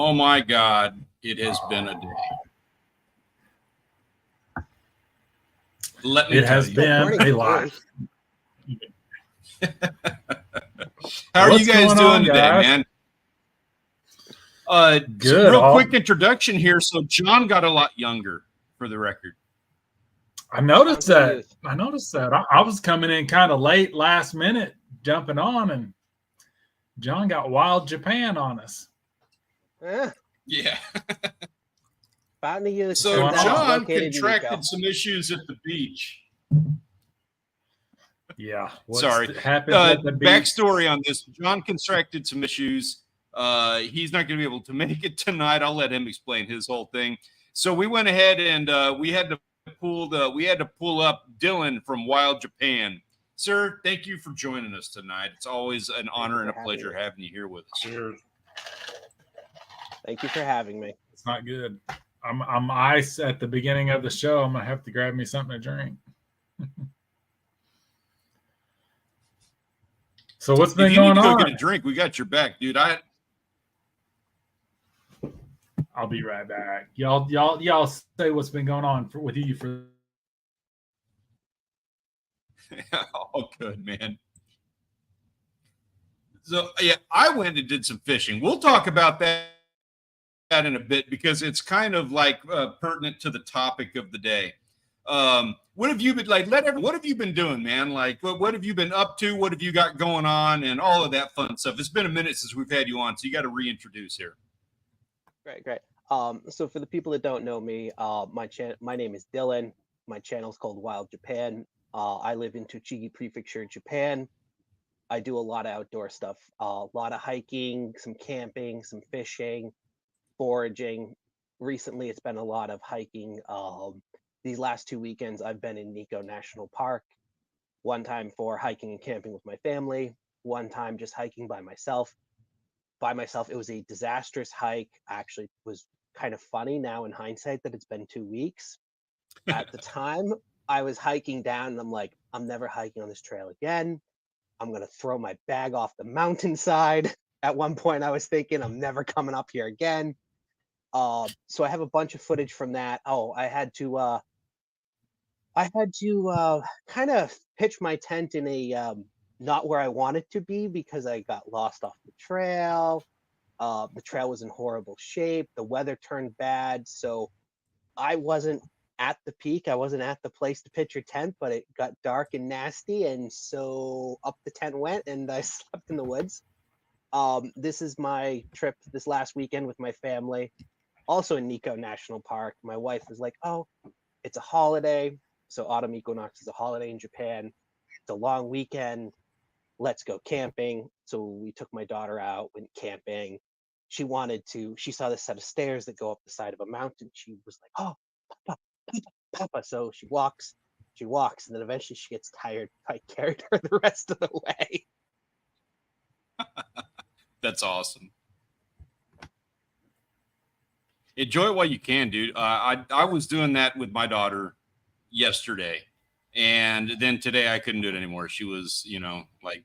Oh my God, it has been a day. Let me It tell has you. been a lot. How are What's you guys going doing on, today, guys? man? Good. Real quick introduction here. So John got a lot younger, for the record. I noticed that. I was coming in kind of late, last minute, jumping on, and John got Wild Japan on us. Yeah. About so John contracted some issues at the beach. Yeah. Sorry. Happened at the beach? Backstory on this: John contracted some issues. He's not going to be able to make it tonight. I'll let him explain his whole thing. So we went ahead and we had to pull up Dylan from Wild Japan. Sir, thank you for joining us tonight. It's always an honor and a pleasure having you here with us. Cheers. Thank you for having me. It's not good. I'm ice at the beginning of the show. I'm gonna have to grab me something to drink. So what's been going on? If you need to go get a drink, we got your back, dude. I'll be right back. Y'all say what's been going on with you for. Oh, good, man. So yeah, I went and did some fishing. We'll talk about that in a bit because it's kind of like pertinent to the topic of the day. What have you been like? What have you been doing, man? Like, what have you been up to? What have you got going on, and all of that fun stuff? It's been a minute since we've had you on, so you got to reintroduce here. Great. So for the people that don't know me, my name is Dylan. My channel is called Wild Japan. I live in Tochigi Prefecture, Japan. I do a lot of outdoor stuff, a lot of hiking, some camping, some fishing, foraging. Recently, it's been a lot of hiking. These last 2 weekends, I've been in Nikko National Park. One time for hiking and camping with my family. One time just hiking by myself. It was a disastrous hike. Actually, it was kind of funny now in hindsight that it's been 2 weeks. At the time, I was hiking down and I'm like, I'm never hiking on this trail again. I'm going to throw my bag off the mountainside. At one point, I was thinking I'm never coming up here again. So I have a bunch of footage from that. Oh, I had to kind of pitch my tent in a not where I wanted to be because I got lost off the trail. The trail was in horrible shape. The weather turned bad. So I wasn't at the peak. I wasn't at the place to pitch your tent, but it got dark and nasty. And so up the tent went and I slept in the woods. This is my trip this last weekend with my family, also in Nikko National Park. My wife was like, oh, it's a holiday. So autumn equinox is a holiday in Japan. It's a long weekend. Let's go camping. So we took my daughter out, went camping. She saw this set of stairs that go up the side of a mountain. She was like, oh, Papa. So she walks, and then eventually she gets tired. I carried her the rest of the way. That's awesome. Enjoy it while you can, dude. I was doing that with my daughter yesterday, and then today I couldn't do it anymore. She was, like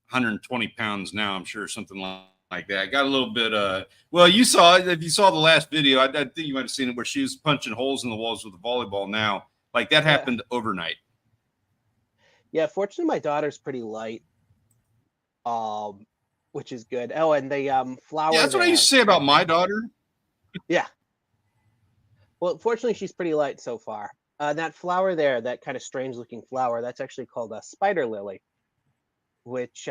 120 pounds now, I'm sure, something like that. I got a little bit well, if you saw the last video, I think you might have seen it, where she was punching holes in the walls with a volleyball now. Like that happened overnight. Yeah, fortunately my daughter's pretty light, which is good. Oh, and the flower. Yeah, that's what I used to say about my daughter. Yeah. Well, fortunately she's pretty light so far. That flower there, that kind of strange looking flower, that's actually called a spider lily, which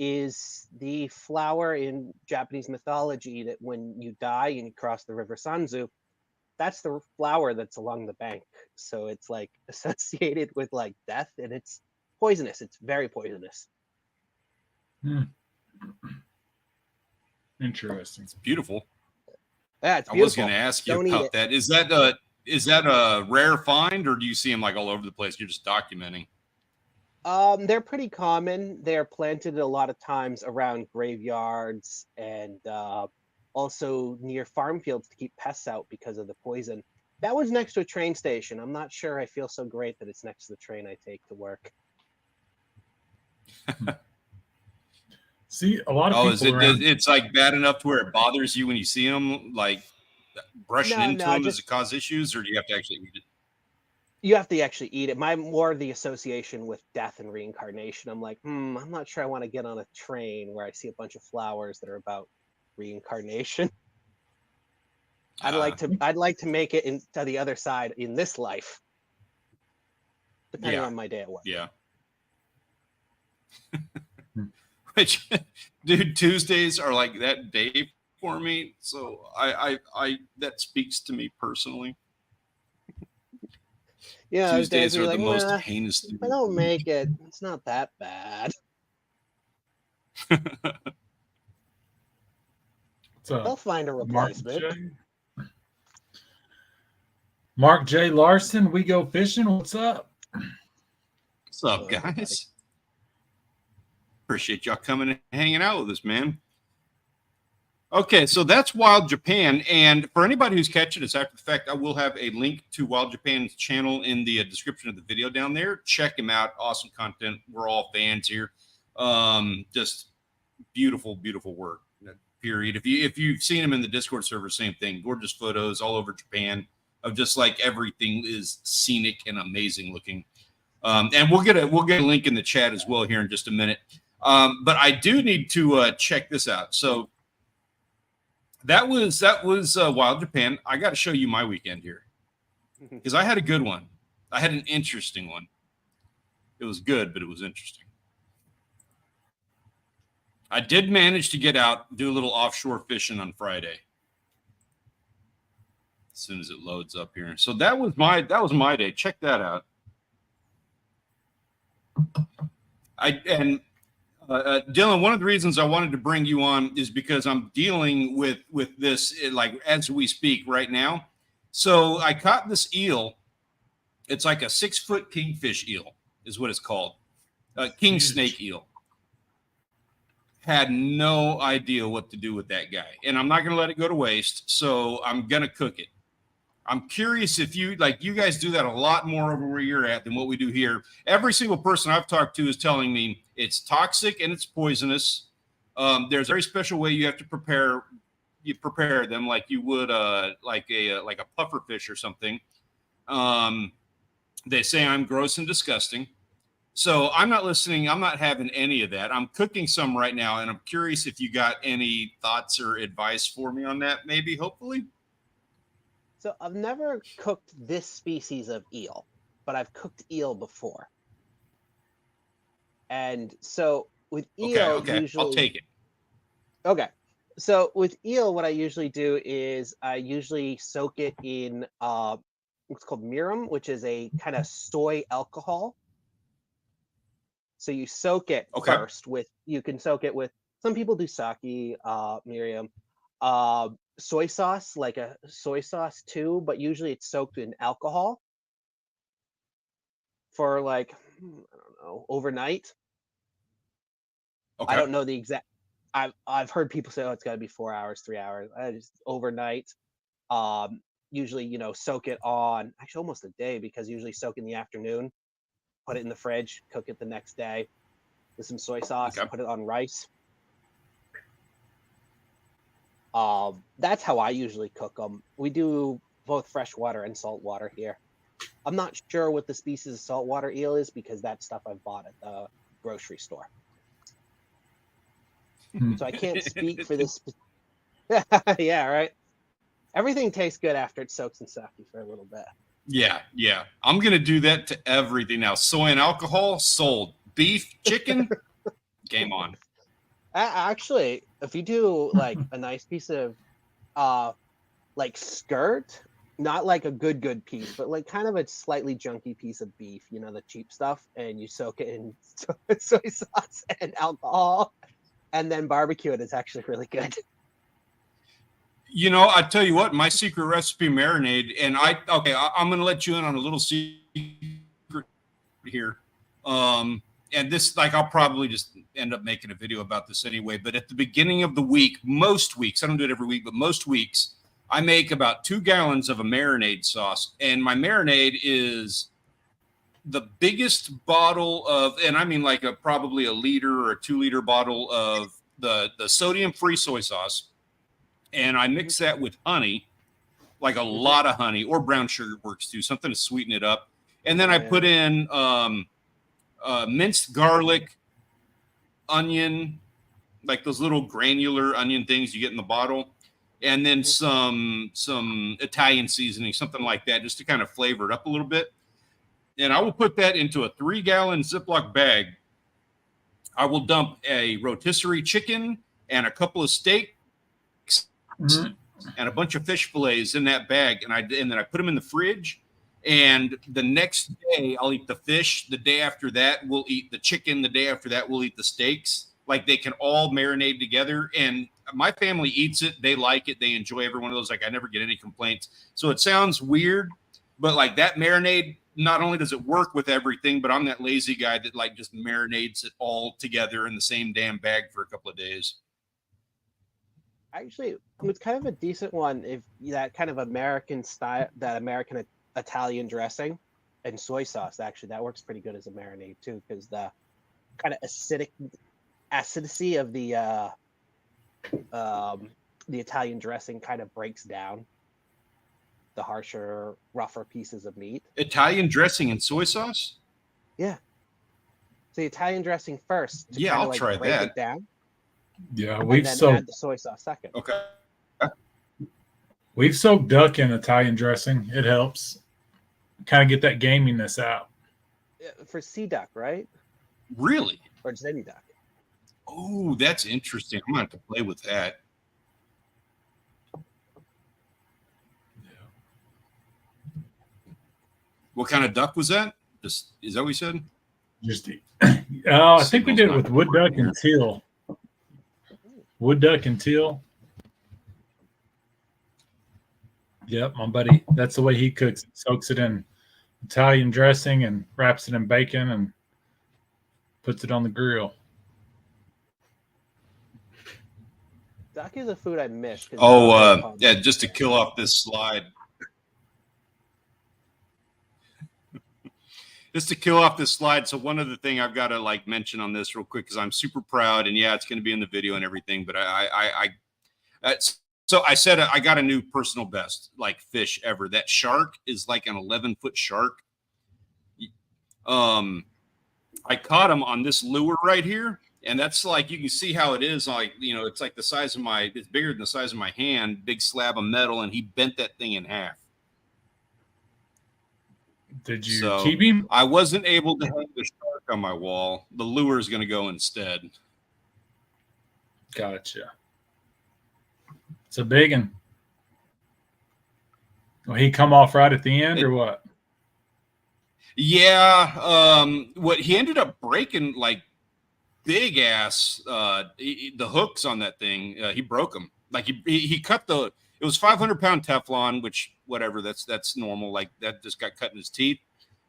is the flower in Japanese mythology that when you die and you cross the river Sanzu, that's the flower that's along the bank. So it's like associated with like death, and it's poisonous. It's very poisonous. Interesting. It's beautiful. Yeah, it's beautiful. I was going to ask you about that. Is that a rare find, or do you see them like all over the place? You're just documenting. They're pretty common. They're planted a lot of times around graveyards and also near farm fields to keep pests out because of the poison. That was next to a train station. I'm not sure I feel so great that it's next to the train I take to work. See, a lot of Oh, people it's like bad enough to where it bothers you when you see them, like brushing into them? Does it cause issues, or do you have to actually eat it? You have to actually eat it. My more the association with death and reincarnation. I'm like, I'm not sure I want to get on a train where I see a bunch of flowers that are about reincarnation. I'd like to make it to the other side in this life, depending on my day at work. Yeah. Which, dude, Tuesdays are like that day for me. So I that speaks to me personally. Yeah, Tuesdays are like, the most heinous. If I don't make it, it's not that bad. They'll find a replacement. Mark J. Larson, we go fishing. What's up? What's up, guys? Appreciate y'all coming and hanging out with us, man. Okay, so that's Wild Japan. And for anybody who's catching us after the fact, I will have a link to Wild Japan's channel in the description of the video down there. Check him out. Awesome content. We're all fans here. Just beautiful, beautiful work. Period. If you've seen him in the Discord server, same thing. Gorgeous photos all over Japan of just like everything is scenic and amazing looking. And we'll get a link in the chat as well here in just a minute. But I do need to check this out. So that was Wild Japan. I got to show you my weekend here because I had a good one. I had an interesting one. It was good, but it was interesting. I did manage to get out, do a little offshore fishing on Friday. As soon as it loads up here. So that was my day. Check that out. Dylan, one of the reasons I wanted to bring you on is because I'm dealing with this like as we speak right now. So I caught this eel. It's like a 6-foot kingfish eel is what it's called. King snake eel. Had no idea what to do with that guy. And I'm not going to let it go to waste. So I'm going to cook it. I'm curious if you guys do that a lot more over where you're at than what we do here. Every single person I've talked to is telling me it's toxic and it's poisonous. There's a very special way you have to prepare them like you would like a puffer fish or something. They say I'm gross and disgusting. So I'm not listening. I'm not having any of that. I'm cooking some right now, and I'm curious if you got any thoughts or advice for me on that, maybe, hopefully. So I've never cooked this species of eel, but I've cooked eel before. And so with eel, usually... I'll take it. Okay. So with eel, what I usually do is I usually soak it in what's called mirum, which is a kind of soy alcohol. So you soak it first you can soak it with, some people do sake, mirum, soy sauce, like a soy sauce too, but usually it's soaked in alcohol for like, I don't know, overnight. I don't know the exact, I've heard people say, oh, it's got to be 4 hours, 3 hours. I just overnight. Usually, soak it on, actually almost a day, because usually soak in the afternoon, put it in the fridge, cook it the next day with some soy sauce, put it on rice. That's how I usually cook them. We do both freshwater and saltwater here. I'm not sure what the species of saltwater eel is because that stuff I've bought at the grocery store. So I can't speak for this. Yeah, right. Everything tastes good after it soaks in sake for a little bit. Yeah. I'm going to do that to everything now. Soy and alcohol, sold. Beef, chicken, game on. Actually, if you do like a nice piece of like skirt, not like a good piece, but like kind of a slightly junky piece of beef, the cheap stuff, and you soak it in soy sauce and alcohol and then barbecue it, it's actually really good. I tell you what, my secret recipe marinade, and I'm going to let you in on a little secret here. And this, I'll probably just end up making a video about this anyway, but at the beginning of the week, most weeks, I don't do it every week, but most weeks, I make about 2 gallons of a marinade sauce. And my marinade is the biggest bottle of, and I mean probably a liter or a 2-liter bottle of the sodium-free soy sauce, and I mix that with honey, like a lot of honey, or brown sugar works too, something to sweeten it up. And then I put in minced garlic, onion, like those little granular onion things you get in the bottle, and then some Italian seasoning, something like that, just to kind of flavor it up a little bit. And I will put that into a 3-gallon Ziploc bag. I will dump a rotisserie chicken and a couple of steaks and a bunch of fish fillets in that bag, and then I put them in the fridge. And the next day, I'll eat the fish. The day after that, we'll eat the chicken. The day after that, we'll eat the steaks. Like, they can all marinate together. And my family eats it. They like it. They enjoy every one of those. Like, I never get any complaints. So it sounds weird, but like that marinade, not only does it work with everything, but I'm that lazy guy that like just marinates it all together in the same damn bag for a couple of days. Actually, it's kind of a decent one if that kind of American style, that American Italian dressing and soy sauce, actually that works pretty good as a marinade too, because the kind of acidity of the Italian dressing kind of breaks down the harsher, rougher pieces of meat. Italian dressing and soy sauce? Yeah. So the Italian dressing first. Yeah, I'll try break that. It down, Yeah, and then add the soy sauce second. Okay. We've soaked duck in Italian dressing. It helps kind of get that gaminess out. For sea duck, right? Really? Or just any duck. Oh, that's interesting. I'm going to have to play with that. What kind of duck was that? Is that what you said? Just I think we did it with wood duck and teal. Wood duck and teal. Yep, my buddy. That's the way he cooks it. Soaks it in Italian dressing and wraps it in bacon and puts it on the grill. Duck is a food I miss. Oh, yeah, just to kill off this slide. Just to kill off this slide. So one other thing I've got to like mention on this real quick, because I'm super proud, and yeah, it's going to be in the video and everything, but so I said I got a new personal best, like fish ever. That shark is like an 11-foot shark. I caught him on this lure right here, and that's like, you can see how it is. Like, you know, it's like the size of it's bigger than the size of my hand, big slab of metal, and he bent that thing in half. Did you keep him? I wasn't able to hang the shark on my wall. The lure is going to go instead. Gotcha. It's a big one. Will he come off right at the end or what? Yeah. What he ended up breaking, like big ass, the hooks on that thing. He broke them. Like he cut it was 500-pound Teflon, which whatever, that's normal. Like that just got cut in his teeth.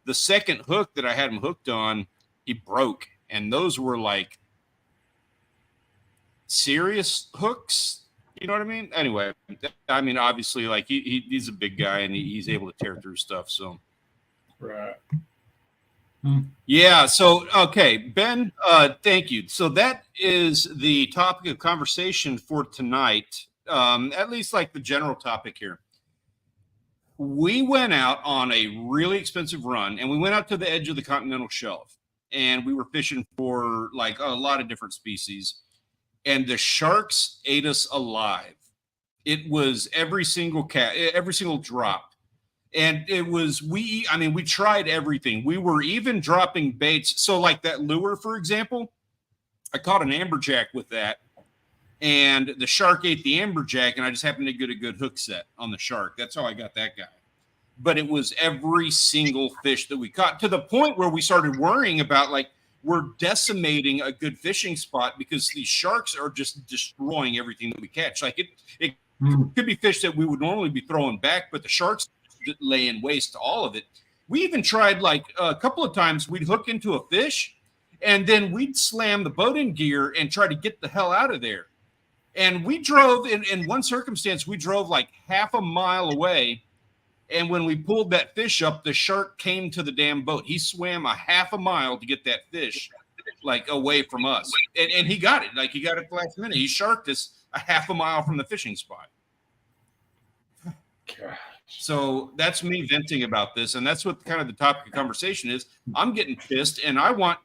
The second hook that I had him hooked on, he broke. And those were like serious hooks. You know what I mean? Anyway, I mean, obviously, like he's a big guy and he's able to tear through stuff. So, right. Yeah. So, okay, Ben, thank you. So that is the topic of conversation for tonight. At least like the general topic here. We went out on a really expensive run, and we went out to the edge of the continental shelf, and we were fishing for like a lot of different species, and the sharks ate us alive. It was every single drop. And it was, we tried everything. We were even dropping baits. So like that lure, for example, I caught an amberjack with that. And the shark ate the amberjack, and I just happened to get a good hook set on the shark. That's how I got that guy. But it was every single fish that we caught, to the point where we started worrying about, like, we're decimating a good fishing spot because these sharks are just destroying everything that we catch. Like it could be fish that we would normally be throwing back, but the sharks lay in waste to all of it. We even tried, like, a couple of times we'd hook into a fish, and then we'd slam the boat in gear and try to get the hell out of there. And we drove, in one circumstance, we drove like half a mile away. And when we pulled that fish up, the shark came to the damn boat. He swam a half a mile to get that fish. like away from us. And he got it. Like he got it the last minute. He sharked us a half a mile from the fishing spot. Gosh. So that's me venting about this. And that's what kind of the topic of conversation is. I'm getting pissed and I want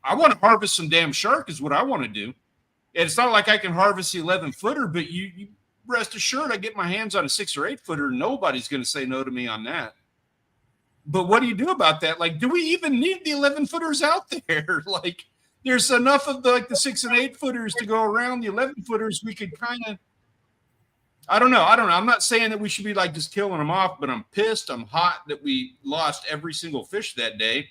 to harvest some damn shark is what I want to do. And it's not like I can harvest the 11-footer, but you rest assured I get my hands on a 6 or 8-footer. Nobody's going to say no to me on that. But what do you do about that? Like, do we even need the 11-footers out there? Like, there's enough of the 6 and 8-footers to go around. The 11-footers, we could kind of, I don't know. I'm not saying that we should be like just killing them off, but I'm pissed. I'm hot that we lost every single fish that day.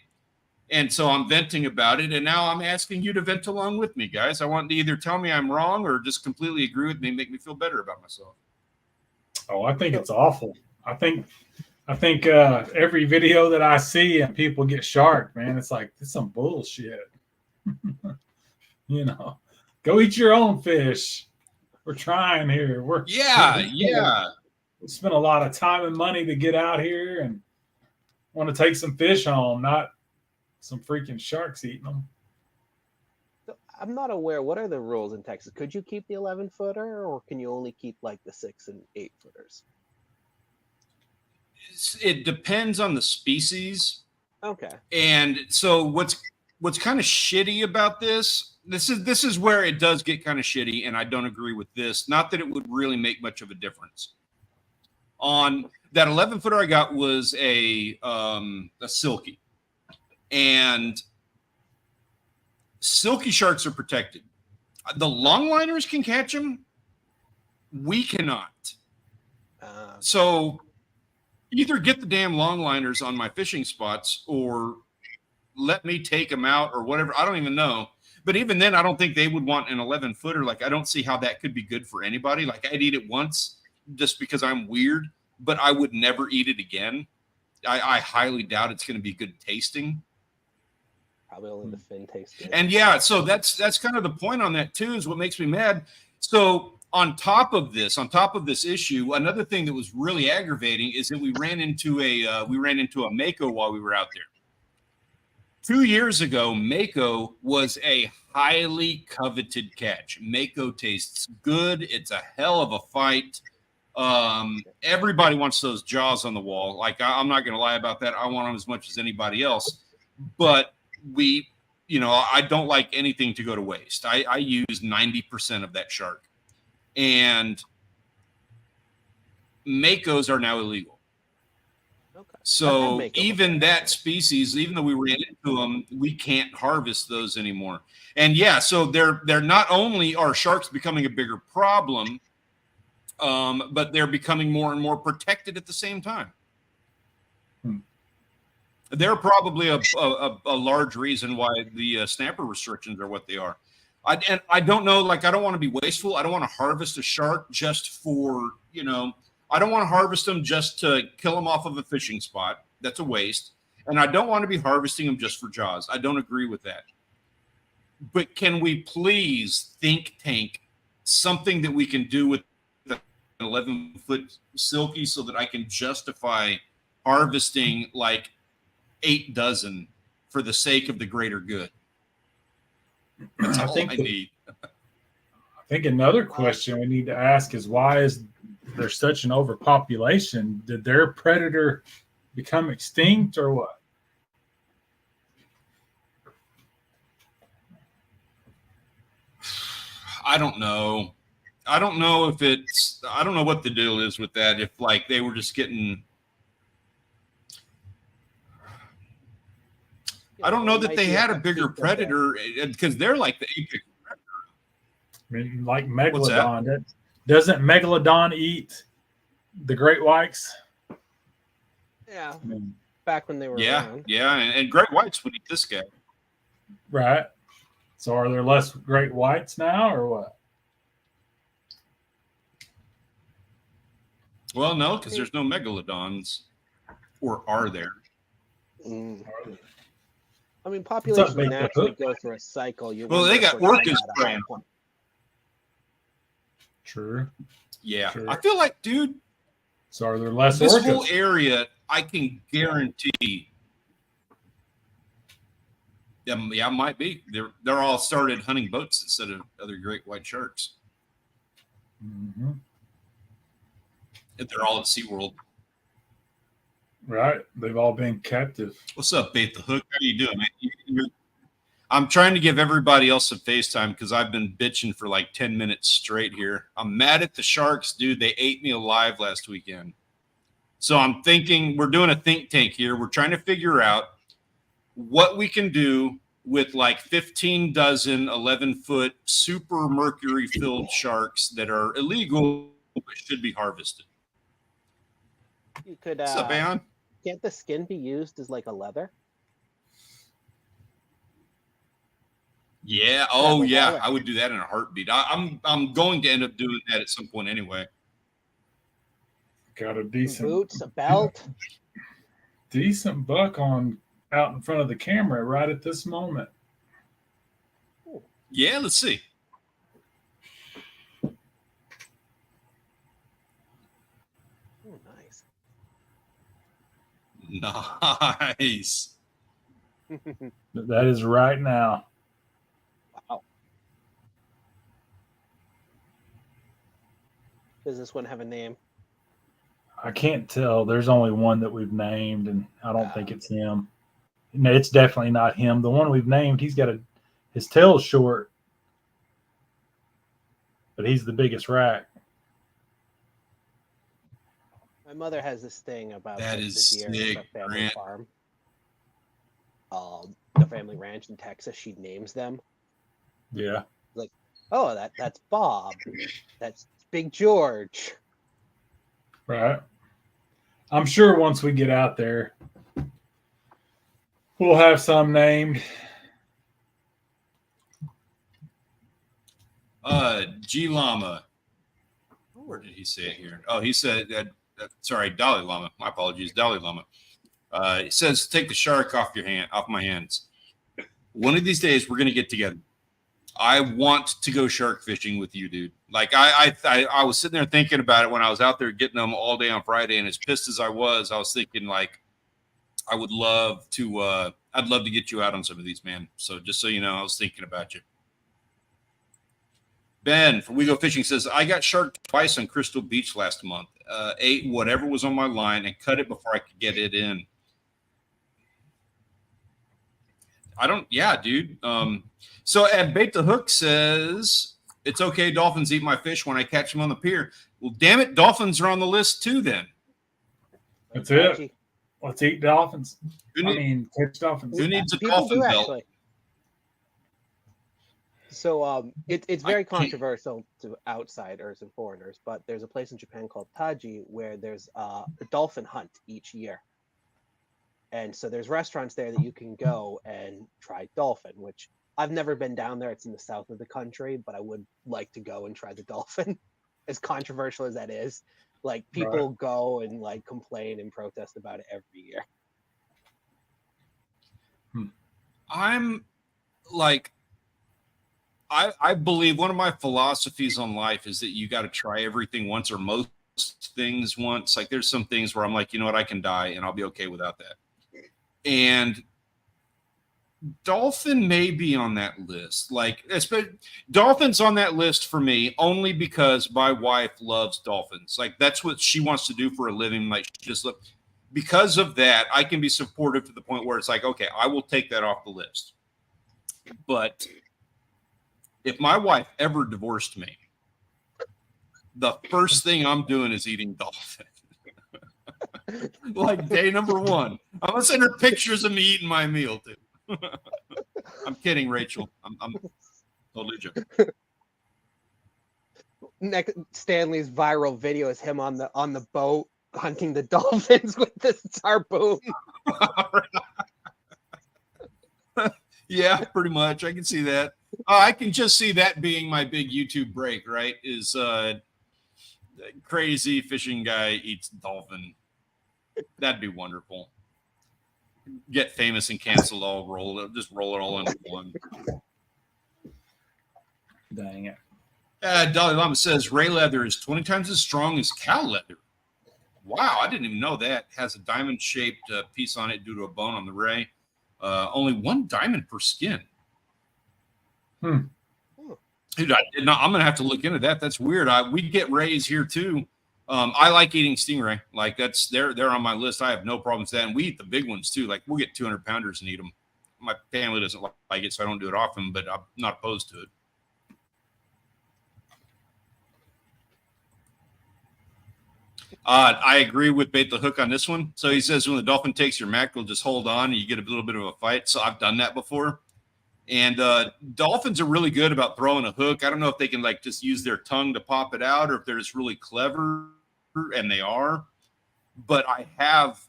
And so I'm venting about it. And now I'm asking you to vent along with me, guys. I want to either tell me I'm wrong or just completely agree with me and make me feel better about myself. Oh, I think it's awful. I think every video that I see and people get sharked, man, it's like, it's some bullshit. You know, go eat your own fish. We're trying here. We spend a lot of time and money to get out here and want to take some fish home, not some freaking sharks eating them. So I'm not aware. What are the rules in Texas? Could you keep the 11-footer, or can you only keep like the 6 and 8-footers? It depends on the species. Okay. And so what's kind of shitty about this is where it does get kind of shitty, and I don't agree with this. Not that it would really make much of a difference. On that 11-footer I got was a silky. And silky sharks are protected. The longliners can catch them. We cannot. So either get the damn longliners on my fishing spots or let me take them out or whatever. I don't even know. But even then, I don't think they would want an 11-footer. Like, I don't see how that could be good for anybody. Like, I'd eat it once just because I'm weird, but I would never eat it again. I highly doubt it's going to be good tasting. Probably only the fin tastes good. And yeah, so that's kind of the point on that too, is what makes me mad. So on top of this issue, another thing that was really aggravating is that we ran into a mako while we were out there. 2 years ago, mako was a highly coveted catch. Mako tastes good. It's a hell of a fight. Everybody wants those jaws on the wall. Like, I'm not going to lie about that. I want them as much as anybody else. But I don't like anything to go to waste. I use 90% of that shark. And makos are now illegal. Okay. So even that species, even though we ran into them, we can't harvest those anymore. And yeah, so they're not only are sharks becoming a bigger problem, but they're becoming more and more protected at the same time. They're probably a large reason why the snapper restrictions are what they are. I don't know, like, I don't want to be wasteful. I don't want to harvest a shark just for, I don't want to harvest them just to kill them off of a fishing spot. That's a waste. And I don't want to be harvesting them just for jaws. I don't agree with that. But can we please think tank something that we can do with the 11-foot silky so that I can justify harvesting like 8 dozen for the sake of the greater good? That's all I need. I think another question we need to ask is, why is there such an overpopulation? Did their predator become extinct or what? I don't know. I don't know what the deal is with that. If like they were just getting, I don't know that they had a bigger predator, because they're like the apex predator. I mean, like Megalodon. Doesn't Megalodon eat the great whites? Yeah. Back when they were around. Yeah, and great whites would eat this guy. Right. So are there less great whites now or what? Well, no, because there's no megalodons. Or are there? I mean, populations naturally go through a cycle. They got orcas praying. True. Yeah. True. I feel like, dude. So are there less this orcas? Whole area, I can guarantee Yeah, it might be. They're all started hunting boats instead of other great white sharks. Mm-hmm. If they're all at SeaWorld. Right. They've all been captive. What's up, Bait the Hook? How you doing, man? I'm trying to give everybody else a FaceTime because I've been bitching for like 10 minutes straight here. I'm mad at the Sharks, dude. They ate me alive last weekend. So I'm thinking we're doing a think tank here. We're trying to figure out what we can do with like 15 dozen 11-foot super mercury filled sharks that are illegal but should be harvested. You could. What's up, Aon? Can't the skin be used as like a leather? Yeah. Oh, yeah. I would do that in a heartbeat. I'm going to end up doing that at some point anyway. Got a decent boots, a belt, decent buck on out in front of the camera right at this moment. Yeah, let's see. Oh, nice. Nice. That is right now. Wow. Does this one have a name? I can't tell. There's only one that we've named, and I don't think it's him. No, it's definitely not him. The one we've named, his tail's short, but he's the biggest rack. My mother has this thing about that the is deer sick, at the family Grant. farm. The family ranch in Texas. She names them. Yeah. Like, oh, that's Bob. That's Big George. Right. I'm sure once we get out there, we'll have some named. G Llama. Where did he say it here? Oh, he said that. Sorry, Dalai Lama. My apologies, Dalai Lama. It says, "Take the shark off my hands. One of these days, we're gonna get together. I want to go shark fishing with you, dude. Like I was sitting there thinking about it when I was out there getting them all day on Friday, and as pissed as I was thinking like I would love to. I'd love to get you out on some of these, man. So just so you know, I was thinking about you." Ben from We Go Fishing says, "I got sharked twice on Crystal Beach last month. Ate whatever was on my line and cut it before I could get it in." Yeah, dude. So and Bait the Hook says, "It's okay, dolphins eat my fish when I catch them on the pier." Well, damn it, dolphins are on the list too then. That's it. Let's eat dolphins. Catch dolphins. Who needs a People dolphin do, belt? actually. So it's very controversial to outsiders and foreigners, but there's a place in Japan called Taji where there's a dolphin hunt each year. And so there's restaurants there that you can go and try dolphin, which I've never been down there. It's in the south of the country, but I would like to go and try the dolphin, as controversial as that is. Like, people go and like complain and protest about it every year. I'm like, I believe one of my philosophies on life is that you got to try everything once, or most things once. Like, there's some things where I'm like, you know what, I can die and I'll be okay without that. And dolphin may be on that list. Like, dolphins on that list for me only because my wife loves dolphins. Like, that's what she wants to do for a living. Like, just look, because of that, I can be supportive to the point where it's like, okay, I will take that off the list. But if my wife ever divorced me, the first thing I'm doing is eating dolphin. Like, day number one. I'm gonna send her pictures of me eating my meal too. I'm kidding, Rachel. I'm totally joking. Next, Stanley's viral video is him on the boat hunting the dolphins with this harpoon. Yeah, pretty much. I can see that. I can just see that being my big YouTube break, right? Is crazy fishing guy eats dolphin. That'd be wonderful. Get famous and canceled all just roll it all into one. Dang it. Dalai Lama says ray leather is 20 times as strong as cow leather. Wow, I didn't even know that. It has a diamond-shaped piece on it due to a bone on the ray. Only 1 diamond per skin. Hmm. Dude, I'm gonna have to look into that. That's weird. We get rays here too. I like eating stingray. Like they're on my list. I have no problems with that. And we eat the big ones too. Like we'll get 200 pounders and eat them. My family doesn't like it, so I don't do it often, but I'm not opposed to it. I agree with Bait the Hook on this one. So he says when the dolphin takes your mackerel, just hold on and you get a little bit of a fight. So I've done that before. And dolphins are really good about throwing a hook. I don't know if they can like just use their tongue to pop it out or if they're just really clever, and they are. But I have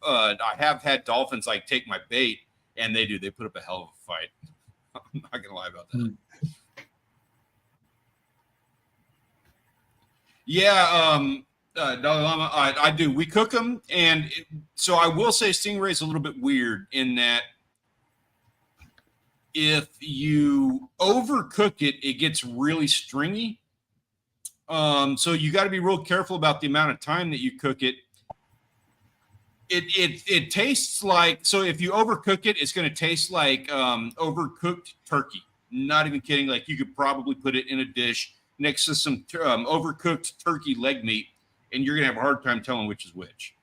had dolphins like take my bait, and they put up a hell of a fight. I'm not gonna lie about that. Yeah, Dalai Lama, I do. We cook them, and so I will say stingray is a little bit weird in that if you overcook it, it gets really stringy. So you got to be real careful about the amount of time that you cook it. It tastes like, so if you overcook it, it's going to taste like overcooked turkey. Not even kidding. Like you could probably put it in a dish next to some overcooked turkey leg meat, and you're going to have a hard time telling which is which.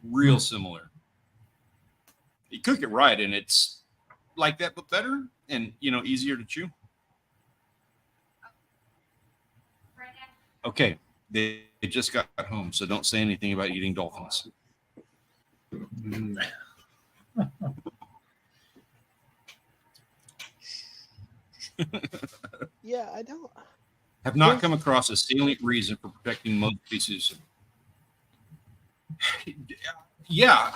Real similar. You cook it right, and it's like that, but better and, easier to chew. Okay. They just got home, so don't say anything about eating dolphins. Yeah, I don't. Have not come across a salient reason for protecting most species. Yeah.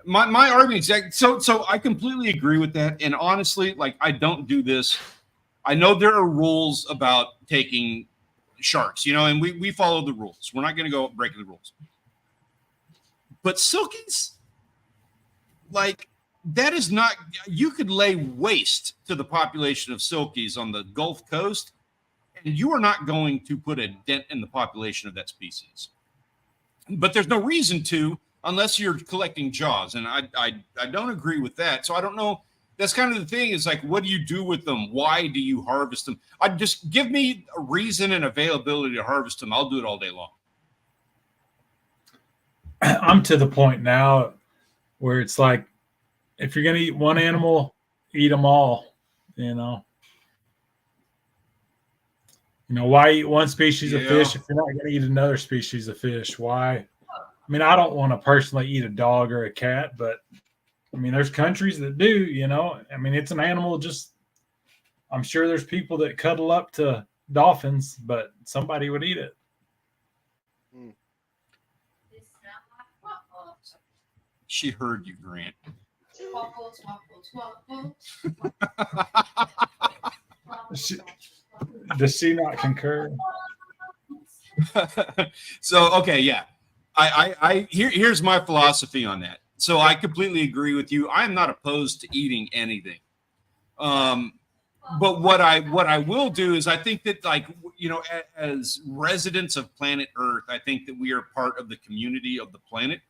My argument is so I completely agree with that. And honestly, like I don't do this. I know there are rules about taking sharks, and we follow the rules. We're not going to go breaking the rules. But silkies, like that is not, you could lay waste to the population of silkies on the Gulf Coast, and you are not going to put a dent in the population of that species. But there's no reason to, unless you're collecting jaws. And I don't agree with that. So I don't know. That's kind of the thing is like, what do you do with them? Why do you harvest them? I just give me a reason and availability to harvest them. I'll do it all day long. I'm to the point now where it's like, if you're going to eat one animal, eat them all, why eat one species of fish if you're not going to eat another species of fish? Why? I mean, I don't want to personally eat a dog or a cat, but I mean, there's countries that do, I mean, it's an animal. Just, I'm sure there's people that cuddle up to dolphins, but somebody would eat it. She heard you, Grant. Waffles, waffles, waffles. Does she not concur? So, okay, yeah. Here's my philosophy on that. So I completely agree with you. I'm not opposed to eating anything. But what I will do is I think that, like, as residents of planet Earth, I think that we are part of the community of the planet.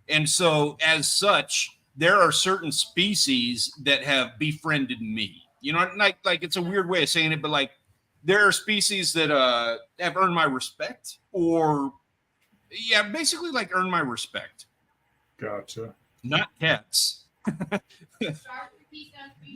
And so as such, there are certain species that have befriended me. Like it's a weird way of saying it, but like there are species that have earned my respect, or basically like earn my respect. Gotcha. Not cats.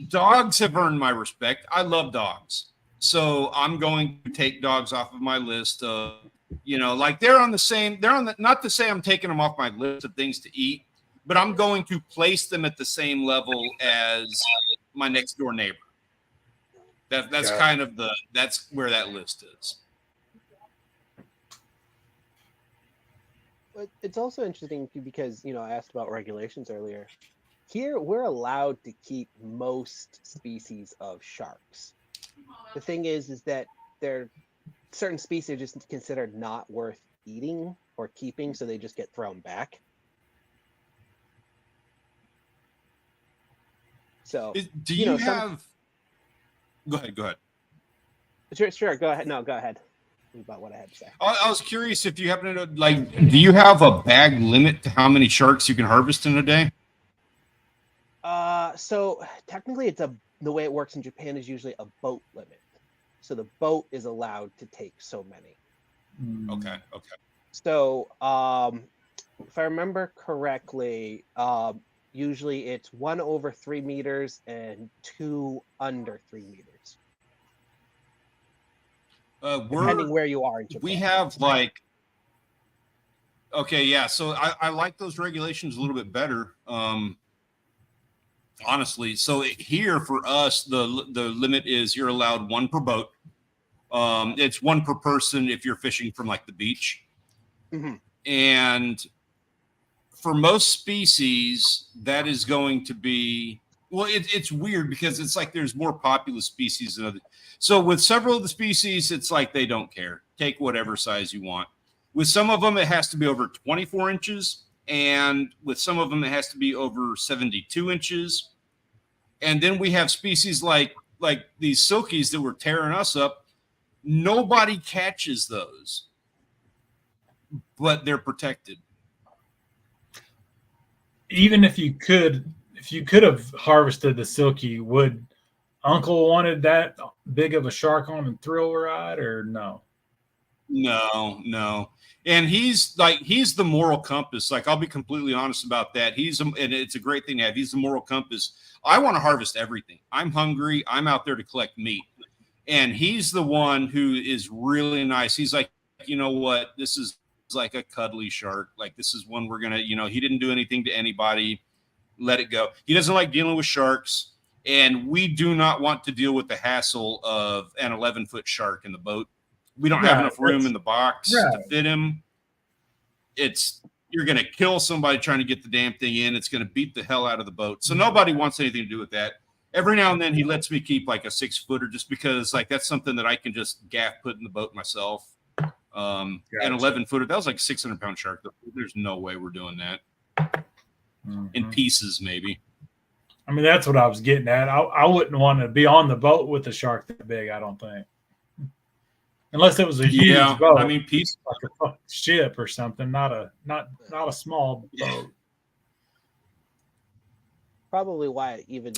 Dogs have earned my respect. I love dogs. So I'm going to take dogs off of my list. Like not to say I'm taking them off my list of things to eat, but I'm going to place them at the same level as my next door neighbor. That's kind of that's where that list is. But it's also interesting because, I asked about regulations earlier. Here, we're allowed to keep most species of sharks. The thing is that certain species are just considered not worth eating or keeping, so they just get thrown back. So, do you have? Go ahead. Sure. Go ahead. No, go ahead. About what I had to say. I was curious if you happen to know, like, do you have a bag limit to how many sharks you can harvest in a day? So technically, the way it works in Japan is usually a boat limit. So the boat is allowed to take so many. Okay. So if I remember correctly, usually it's 1 over 3 meters and 2 under 3 meters, depending where you are in Japan. We have like, okay, yeah. So I like those regulations a little bit better. Honestly, so here for us, the limit is you're allowed 1 per boat. It's 1 per person if you're fishing from like the beach. Mm-hmm. And for most species, that is going to be, well, it's weird because it's like there's more populous species than other. So with several of the species, it's like they don't care. Take whatever size you want. With some of them, it has to be over 24 inches. And with some of them, it has to be over 72 inches. And then we have species like these silkies that were tearing us up. Nobody catches those, but they're protected. Even if you could have harvested the silky, would Uncle wanted that big of a shark on a thrill ride, or no? No. And he's the moral compass. Like, I'll be completely honest about that. And it's a great thing to have. He's the moral compass. I want to harvest everything. I'm hungry. I'm out there to collect meat. And he's the one who is really nice. He's like, you know what? This is like a cuddly shark. Like, this is one we're going to, he didn't do anything to anybody. Let it go. He doesn't like dealing with sharks. And we do not want to deal with the hassle of an 11-foot shark in the boat. We don't have enough room in the box to fit him. You're going to kill somebody trying to get the damn thing in. It's going to beat the hell out of the boat. So nobody wants anything to do with that. Every now and then he lets me keep like a 6-footer just because like that's something that I can just gaff put in the boat myself. An 11-footer, that was like 600-pound shark. There's no way we're doing that. In pieces, maybe. I mean, that's what I was getting at. I wouldn't want to be on the boat with a shark that big, I don't think. Unless it was a huge boat. I mean, piece like a ship or something, not a small boat. Probably why even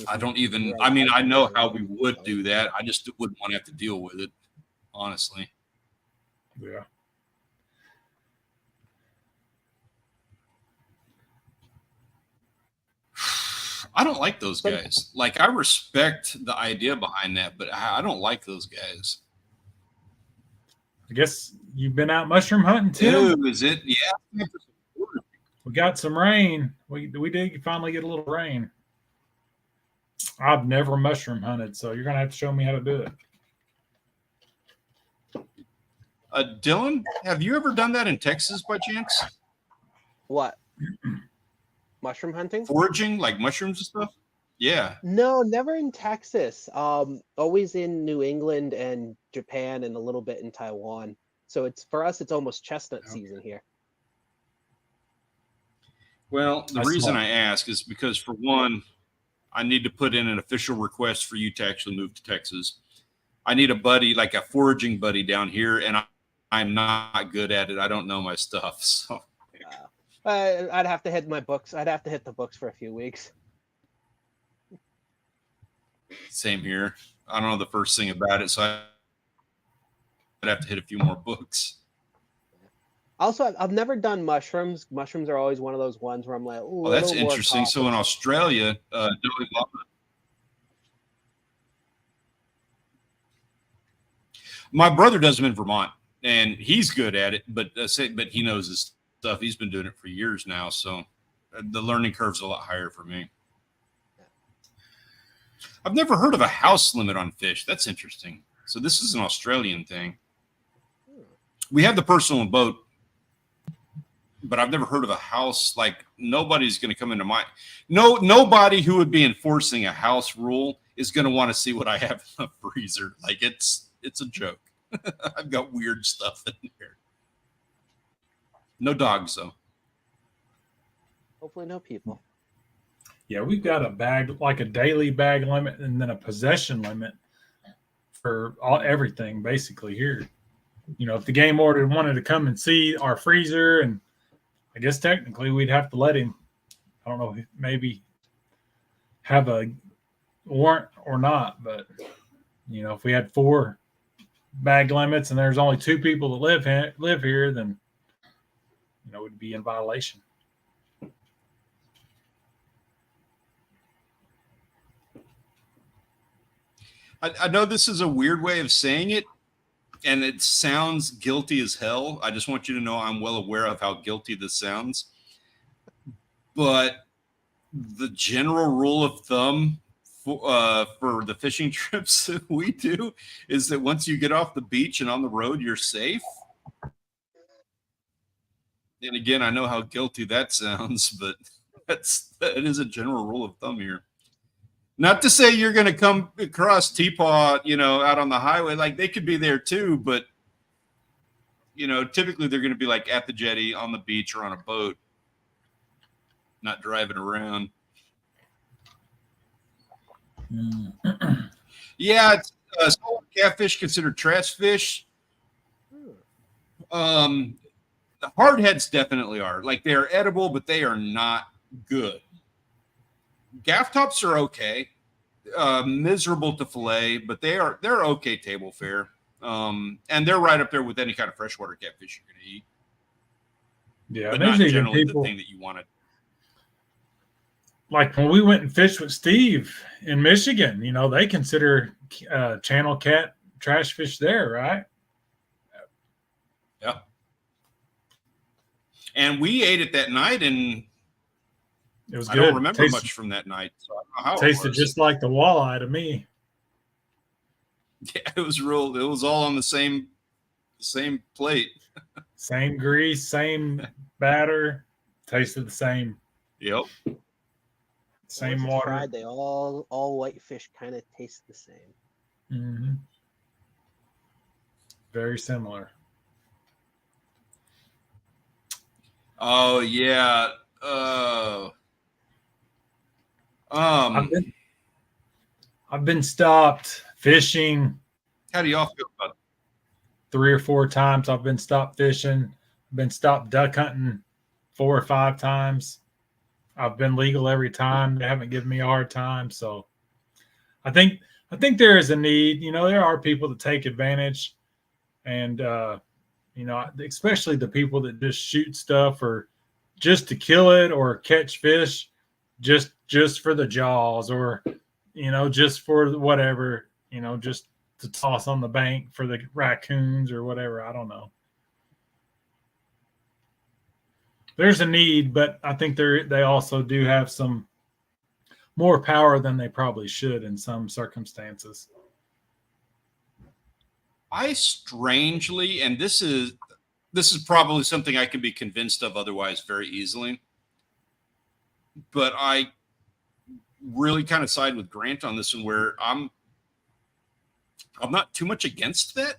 I know how we would do that. I just wouldn't want to have to deal with it, honestly. Yeah. I don't like those guys. Like, I respect the idea behind that, but I don't like those guys. I guess you've been out mushroom hunting too. Is it? Yeah. We got some rain. We did finally get a little rain. I've never mushroom hunted, so you're gonna have to show me how to do it. Dylan, have you ever done that in Texas by chance? What? Mushroom hunting? Foraging, like mushrooms and stuff? Yeah. No, never in Texas. Always in New England and Japan and a little bit in Taiwan. So for us, it's almost chestnut season here. Well, the reason I ask is because, for one, I need to put in an official request for you to actually move to Texas. I need a buddy, like a foraging buddy down here, and I'm not good at it. I don't know my stuff. So I'd have to hit my books. I'd have to hit the books for a few weeks. Same here. I don't know the first thing about it, so I'd have to hit a few more books. Also, I've never done mushrooms. Mushrooms are always one of those ones where I'm like, oh, that's interesting. So in Australia, my brother does them in Vermont, and he's good at it, but he knows his stuff. He's been doing it for years now, so the learning curve's a lot higher for me. I've never heard of a house limit on fish. That's interesting. So this is an Australian thing. We have the personal boat, but I've never heard of a house. Like, nobody's going to come into nobody who would be enforcing a house rule is going to want to see what I have in the freezer. Like, it's a joke. I've got weird stuff in here. No dogs, though. Hopefully no people. Yeah, we've got a bag, like a daily bag limit, and then a possession limit for everything basically here. If the game warden wanted to come and see our freezer, and I guess technically we'd have to let him. I don't know, maybe have a warrant or not. But if we had 4 bag limits and there's only 2 people that live here, then we'd be in violation. I know this is a weird way of saying it, and it sounds guilty as hell. I just want you to know I'm well aware of how guilty this sounds. But the general rule of thumb for the fishing trips that we do is that once you get off the beach and on the road, you're safe. And again, I know how guilty that sounds, but that is a general rule of thumb here. Not to say you're going to come across teapot, out on the highway. Like, they could be there too, but typically they're going to be like at the jetty, on the beach, or on a boat, not driving around. Yeah, it's saltwater catfish considered trash fish. The hardheads definitely are. Like, they are edible, but they are not good. Gaff tops are okay. Miserable to fillet, but they're okay table fare. And they're right up there with any kind of freshwater catfish you're going to eat. Yeah, but there's not even generally people, the thing that you want to. like when we went and fished with Steve in Michigan, they consider channel cat trash fish there, right? Yeah. And we ate it that night, and It was I good. don't remember much from that night. So I don't know how tasted it was. just like the walleye to me. Yeah, it was real. It was all on the same plate. Same grease, same batter, tasted the same. Yep. Same Once it's water. fried, they all white fish kind of taste the same. Mm-hmm. Very similar. Oh yeah. I've been stopped fishing How do y'all feel about it? 3 or 4 times. I've been stopped fishing. I've been stopped duck hunting 4 or 5 times. I've been legal every time. They haven't given me a hard time. So I think there is a need. There are people that take advantage, and especially the people that just shoot stuff or just to kill it or catch fish, just for the jaws, or just for whatever, just to toss on the bank for the raccoons or whatever. I don't know. There's a need, but I think they also do have some more power than they probably should in some circumstances. I strangely, and this is probably something I can be convinced of otherwise very easily, but I really kind of side with Grant on this one, where I'm not too much against that.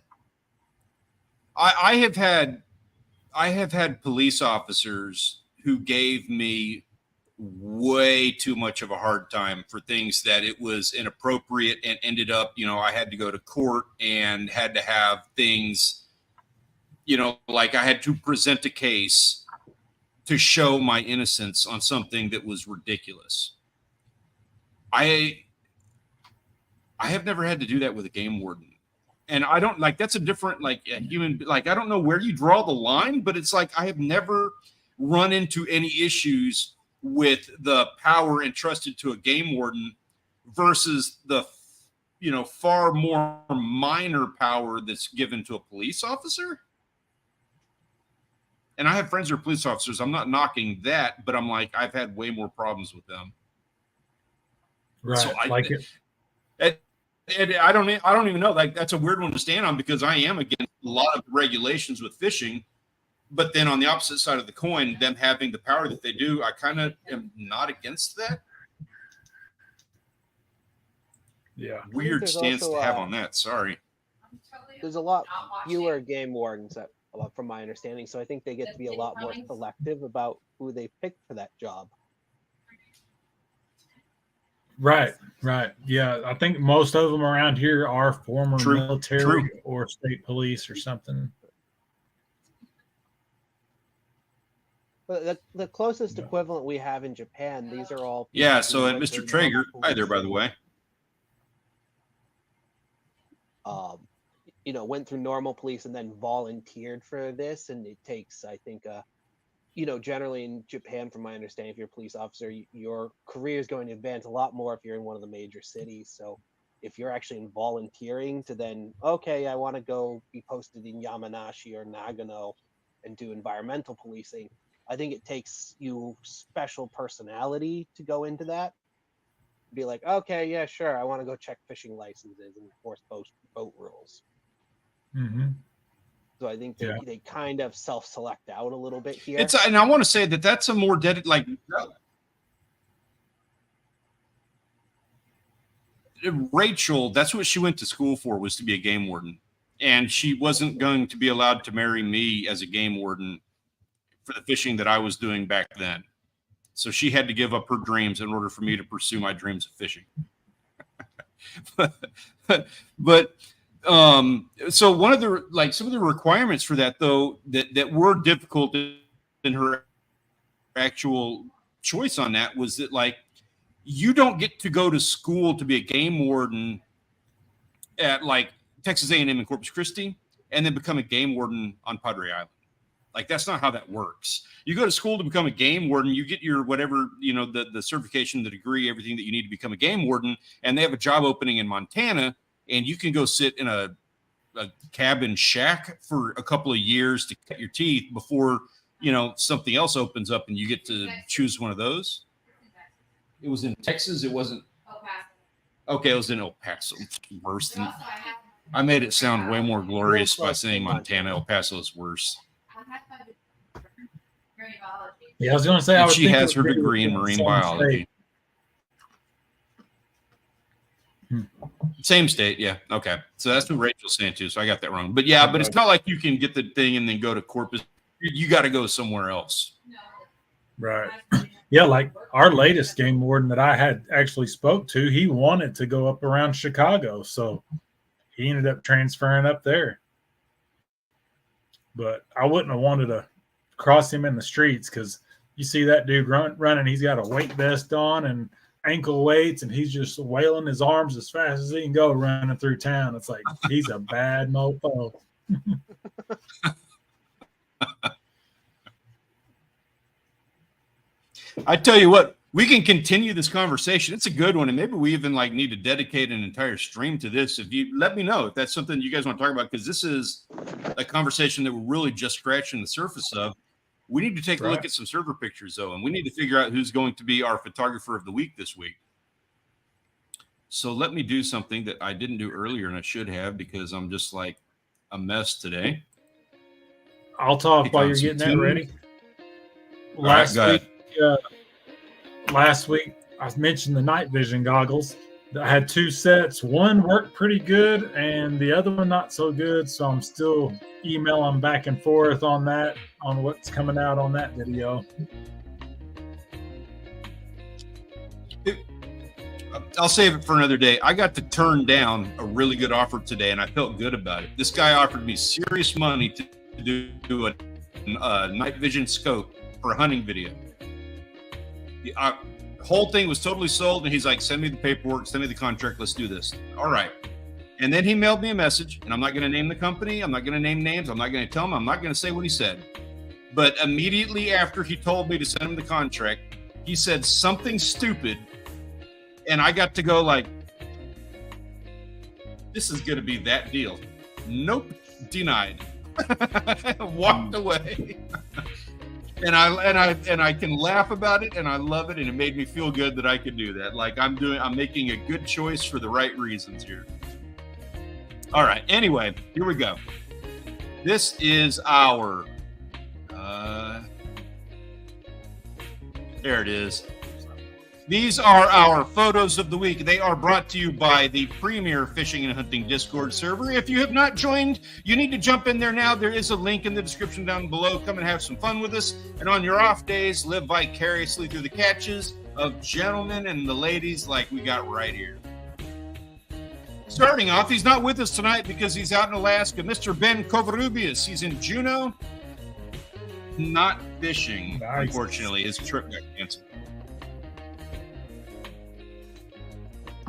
I have had police officers who gave me way too much of a hard time for things that it was inappropriate, and ended up, I had to go to court and had to have things, like I had to present a case to show my innocence on something that was ridiculous. I have never had to do that with a game warden. And I don't that's a different, a human, I don't know where you draw the line, but it's like, I have never run into any issues with the power entrusted to a game warden versus the, far more minor power that's given to a police officer. And I have friends who are police officers. I'm not knocking that, but I'm like, I've had way more problems with them. Right. So it. And I don't even know. That's a weird one to stand on, because I am against a lot of regulations with fishing, but then on the opposite side of the coin, them having the power that they do, I kind of am not against that. Yeah. Weird stance to have on that. Sorry. There's a lot fewer game wardens, from my understanding, so I think they get to be a lot more selective about who they pick for that job. Right. Yeah, I think most of them around here are former military or state police or something. But the closest equivalent we have in Japan, these are all. Yeah. people So, who at went Mr. through Traeger, normal hi there, by the policing, way. Went through normal police and then volunteered for this, and it takes, I think, generally in Japan, from my understanding, if you're a police officer, your career is going to advance a lot more if you're in one of the major cities. So if you're actually volunteering to then, okay, I want to go be posted in Yamanashi or Nagano and do environmental policing, I think it takes you special personality to go into that. Be like, okay, yeah, sure, I want to go check fishing licenses and enforce boat rules. Mm-hmm. So I think Yeah. they kind of self-select out a little bit here. And I want to say that that's a more Rachel, that's what she went to school for, was to be a game warden. And she wasn't going to be allowed to marry me as a game warden for the fishing that I was doing back then. So she had to give up her dreams in order for me to pursue my dreams of fishing. but so one of the, some of the requirements for that, though, that were difficult in her actual choice on that, was that, like, you don't get to go to school to be a game warden at, like, Texas A&M in Corpus Christi and then become a game warden on Padre Island. Like, that's not how that works. You go to school to become a game warden, you get your whatever, the certification, the degree, everything that you need to become a game warden, and they have a job opening in Montana, and you can go sit in a cabin shack for a couple of years to cut your teeth before, something else opens up and you get to choose one of those. It was in Texas. It wasn't. Okay, it was in El Paso. Worse than. I made it sound way more glorious by saying Montana. El Paso is worse. Yeah, I was going to say. She has her degree in marine biology. Same state, yeah. Okay, so that's what Rachel's saying too. So I got that wrong. But yeah, but it's not like you can get the thing and then go to Corpus. You got to go somewhere else. Right. Yeah, like our latest game warden that I had actually spoke to, he wanted to go up around Chicago, so he ended up transferring up there. But I wouldn't have wanted to cross him in the streets, because you see that dude running, he's got a weight vest on and ankle weights, and he's just wailing his arms as fast as he can go running through town. It's like, he's a bad mofo. I tell you what, we can continue this conversation. It's a good one, and maybe we even need to dedicate an entire stream to this. If you let me know if that's something you guys want to talk about, because this is a conversation that we're really just scratching the surface of. We need to take a look at some server pictures, though, and we need to figure out who's going to be our photographer of the week this week. So let me do something that I didn't do earlier, and I should have, because I'm just like a mess today. I'll talk while you're getting that ready. Last week, I mentioned the night vision goggles. I had two sets. One worked pretty good, and the other one not so good. So I'm still emailing back and forth on that, on what's coming out on that video. I'll save it for another day. I got to turn down a really good offer today, and I felt good about it. This guy offered me serious money to do a night vision scope for a hunting video. The whole thing was totally sold, and he's like, send me the paperwork, send me the contract, let's do this. All right. And then he mailed me a message, and I'm not going to name the company, I'm not going to name names, I'm not going to tell him, I'm not going to say what he said. But immediately after he told me to send him the contract, he said something stupid, and I got to go like, this is going to be that deal. Nope, denied. Walked away. And I can laugh about it, and I love it, and it made me feel good that I could do that. Like, I'm making a good choice for the right reasons here. All right. Anyway, here we go. This is our there it is. These are our photos of the week. They are brought to you by the premier fishing and hunting Discord server. If you have not joined, you need to jump in there now. There is a link in the description down below. Come and have some fun with us. And on your off days, live vicariously through the catches of gentlemen and the ladies like we got right here. Starting off, he's not with us tonight because he's out in Alaska. Mr. Ben Covarrubias. He's in Juneau. not fishing, Nice. unfortunately. His trip got canceled.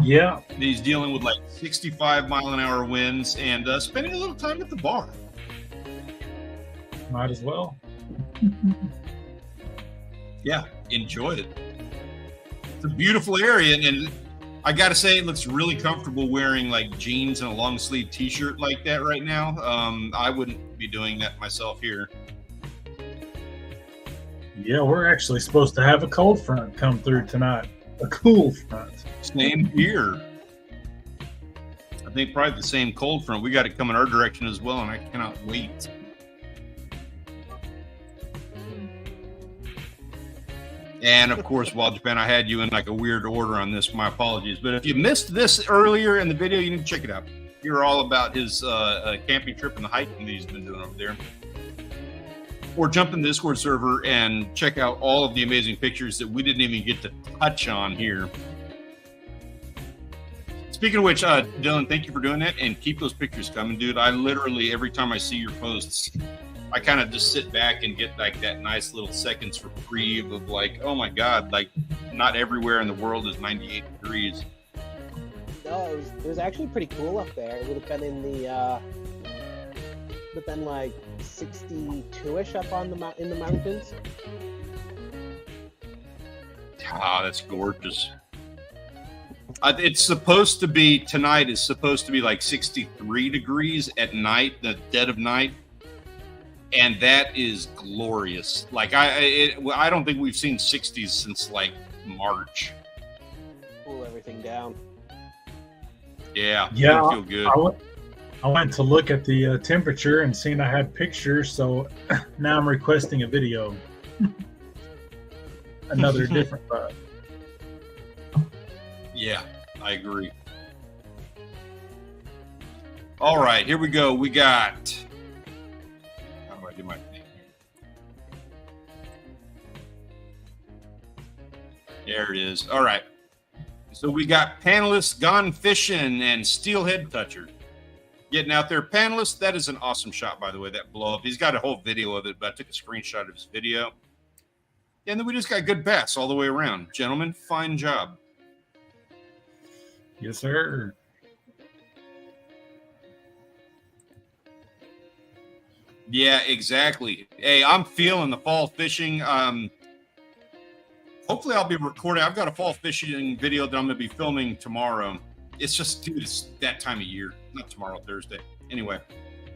Yeah, He's dealing with like 65-mile-an-hour winds and spending a little time at the bar. might as well. Yeah, enjoy it. It's a beautiful area, and I got to say, it looks really comfortable wearing like jeans and a long sleeve T-shirt like that right now. I wouldn't be doing that myself here. Yeah, we're actually supposed to have a cold front come through tonight. A cool front. Same here. I think probably the same cold front. We got it coming our direction as well, and I cannot wait. And of course, Wild Japan, I had you in like a weird order on this. My apologies. But if you missed this earlier in the video, you need to check it out. You're all about his camping trip and the hiking that he's been doing over there. Or jump in the Discord server and check out all of the amazing pictures that we didn't even get to touch on here. Speaking of which, Dylan, thank you for doing that, and keep those pictures coming, dude. I literally, every time I see your posts, I kind of just sit back and get like that nice little seconds reprieve of like, oh my God, like not everywhere in the world is 98 degrees. No, it was actually pretty cool up there. It would have been in the but then like 62-ish up on in the mountains. Ah, that's gorgeous. It's supposed to be, tonight is supposed to be like 63 degrees at night, the dead of night. And that is glorious. Like I don't think we've seen 60s since like March. Cool everything down. Yeah, Yeah, it'll feel good. I went to look at the temperature and seen I had pictures, so now I'm requesting a video. Another different vibe. Yeah, I agree. All right, here we go. We got. How do I do my thing here? There it is. All right. So we got panelists gone fishing and steelhead toucher. Getting out there. Panelists, that is an awesome shot, by the way, that blow up. He's got a whole video of it, but I took a screenshot of his video. And then we just got good bass all the way around. Gentlemen, fine job. Yes, sir. Yeah, exactly. Hey, I'm feeling the fall fishing. Hopefully I'll be recording. I've got a fall fishing video that I'm going to be filming tomorrow. It's just, dude, it's that time of year. Not tomorrow, Thursday. Anyway,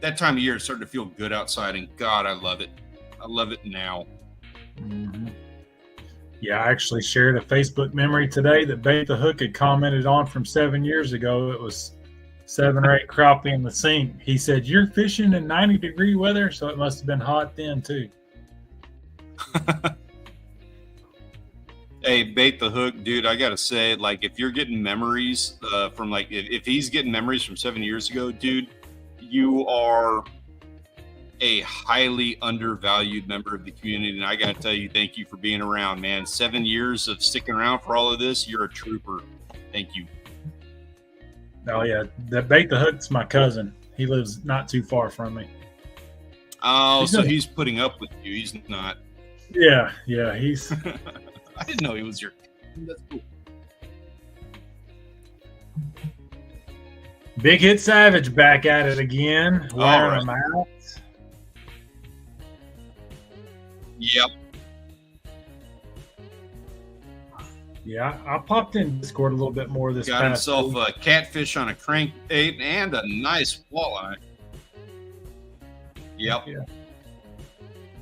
that time of year it's starting to feel good outside, and God, I love it. I love it now. Mm-hmm. Yeah, I actually shared a Facebook memory today that Bait the Hook had commented on from 7 years ago. It was 7 or 8 crappie in the sink. He said, "You're fishing in 90-degree weather," so it must have been hot then too. Hey, Bait the Hook, dude, I gotta say, like, if you're getting memories from like, if he's getting memories from 7 years ago, dude, you are a highly undervalued member of the community, and I gotta tell you, thank you for being around, man. 7 years of sticking around for all of this, you're a trooper. Thank you. Oh yeah, that Bait the Hook's my cousin. He lives not too far from me. Oh, so he's putting up with you. He's not. Yeah, he's. I didn't know he was your. That's cool. Big Hit Savage back at it again. Wearing them out. Yep. Yeah, I popped in Discord a little bit more this Got past himself week. a catfish on a crankbait and a nice walleye. Yep. Yeah.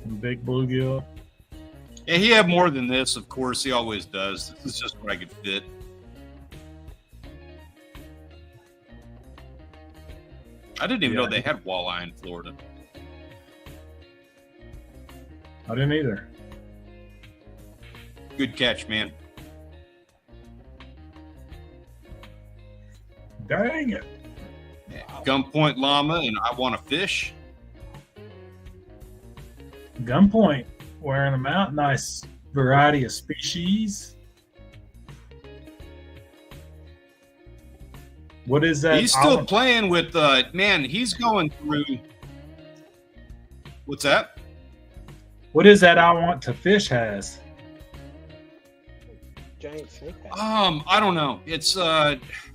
And big bluegill. Yeah, he had more than this, of course. He always does. This is just what I could fit. I didn't even know they had walleye in Florida. I didn't either. Good catch, man. Dang it. Yeah. Gunpoint llama and I want to fish. Gunpoint, wearing them out. Nice variety of species. What is that? He's still playing with, man, he's going through. What's that? What is that I want to fish has? Giant snake head. I don't know. It's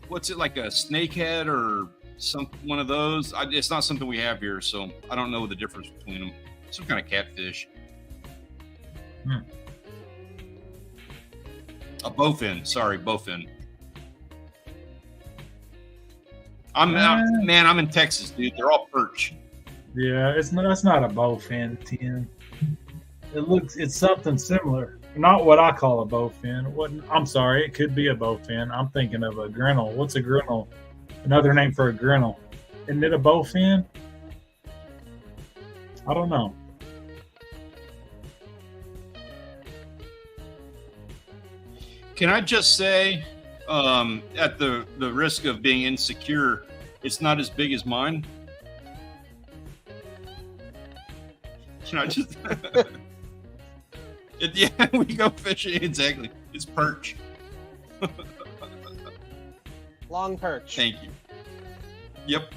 what's it, like a snakehead or one of those? It's not something we have here, so I don't know the difference between them. Some kind of catfish. A bowfin. Sorry, bowfin. I'm in Texas, dude. They're all perch. Yeah, it's not a bowfin, Tim. It's something similar. Not what I call a bowfin. I'm sorry, it could be a bowfin. I'm thinking of a grinnell. What's a grinnell? Another name for a grinnell. Isn't it a bowfin? I don't know. Can I just say, at the risk of being insecure, it's not as big as mine? Can I just... Yeah, we go fishing. Exactly. It's perch. Long perch. Thank you. Yep.